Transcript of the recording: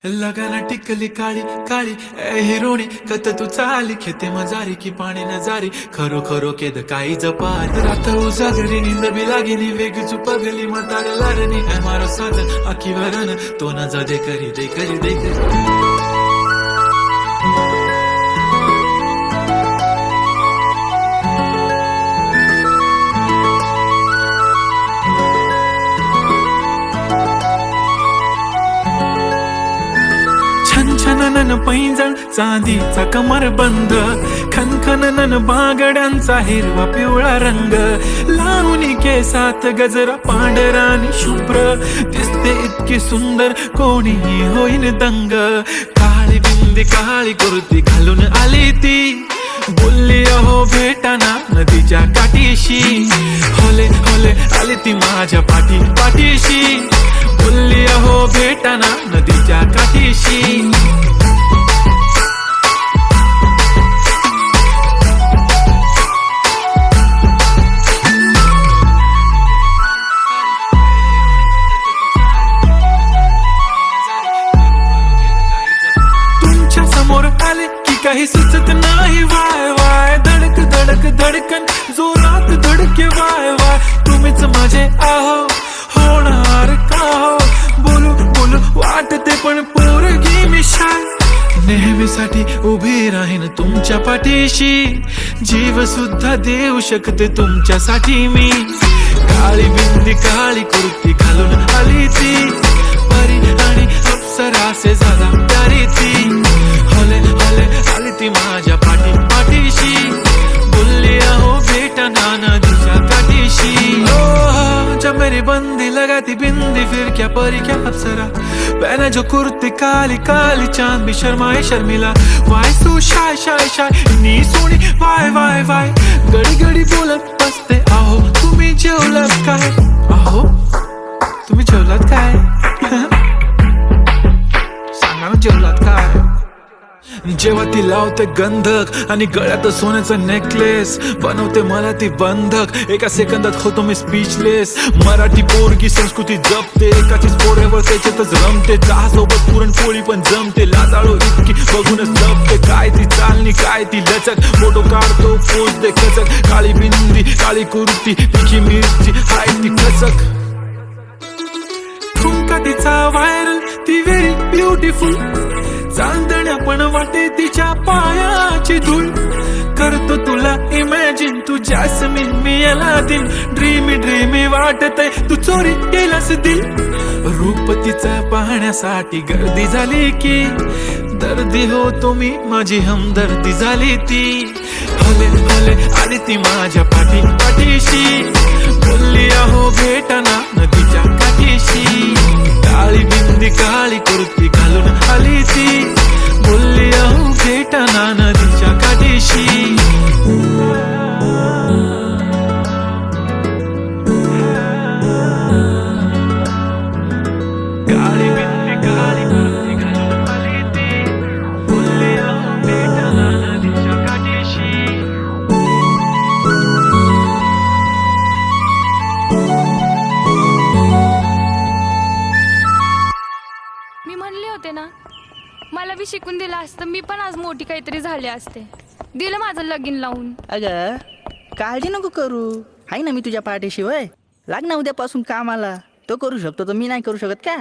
लगाना टिकली काळी काळी ए हिरोणी कत तू चाली खेते मजारी की पाणी नजारी खरो खरो केद काही जपार रात उजागरी निंद बी लागेली वेग चुपगली म्हातार लारणी ए मारो साधन आखी वरण तो न जा दे करी दे करी दे करी छनछननन पैंजण चांदीचा कमर बंद खनखननन बागड्यांचा हिरवा पिवळा रंग लावणी केसात गजरा पांढरा आणि शुभ्र दिसते इतकी सुंदर कोणीही होईन दंग काळी बिंदी काळी कुर्ती घालून आली ती बोलली अहो भेटाना नदीच्या काठीशी होले होले आली ती माझ्या पाठीशी बोलली अहो भेटाना नदीच्या काठीशी तुमच्या समोर आले की काही सुचत नाही वाय वाय धडक धडक धडकन जोरात धडके वाय वाय तुम्हीच माझे आहो होणार का हो बोलू बोलू वाटते पण पोरगी मी शाय नेहमीसाठी उभी राहीन तुमच्या पाठीशी जीव सुद्धा देऊ शकते तुमच्यासाठी मी काळी बिंदी काळी कुर्ती घालून आली ती परी आणि अप्सरासे झाला प्यारी ती हले हले आली ती माझ्या पाठीशी बोलली अहो भेटना नदीच्या काठीशी जब मेरी बंदी लगाती बिंदी फिर क्या परी क्या अप्सरा पहने जो कुर्ती काली काली चांद भी शर्माए शर्मिला why so shy shy shy नी सोनी वाय वाय वाय गडी गडी बोलत बसते आहो तुम्ही जेवलात काय आहो तुम्ही जेवलात काय सांगा ना जेवलात काय जेव्हा ती लावते गंधक आणि गळ्यात सोन्याचं नेकलेस बनवते मला ती बंधक एका सेकंदात होतो मी स्पीचलेस मराठी पोरगी संस्कृती जपते एकाचीच पोरेवर त्याच्यातच रमते चहा सोबत पुरणपोळी पण जमते लाजाळू इतकी बघूनच जपते काय ती चालणी काय ती लचक फोटो काढतो पोच दे खचक काळी बिंदी काळी कुर्ती तिखी मिरची हाय ती खचक ठुमका तिचा व्हायरल ती व्हेरी ब्युटिफुल चांदण्या पण वाटे तिच्या पायाची धूळ करतो तुला इमॅजिन तू जॅस्मिन मी याला दिन ड्रीमी ड्रीमी वाटतय तू चोरी केलास दिल रूप तिचा पाहण्यासाठी गर्दी झाली की दर्दी हो तुम्ही माझी हमदर्दी झाली ती हले हले आली ती माझ्या पाठीशी बोलली अहो भेटना नदीच्या काठीशी काळी बिंदी काळी कुर्ती घालून आली ती बोलली अहो भेटना नदीच्या काठीशी काळी बिंदी काळी कुर्ती घालून आली ती बोलली अहो भेटना नदीच्या काठीशी मी म्हणले होते ना मला बी शिकून दिलं असतं मी पण आज मोठी काहीतरी झाले असते दिलं माझं लगीन लावून अगं काळजी नको करू आहे ना मी तुझ्या पाठीशी होय लाग ना उद्यापासून कामाला तो करू शकतो तर मी नाही करू शकत का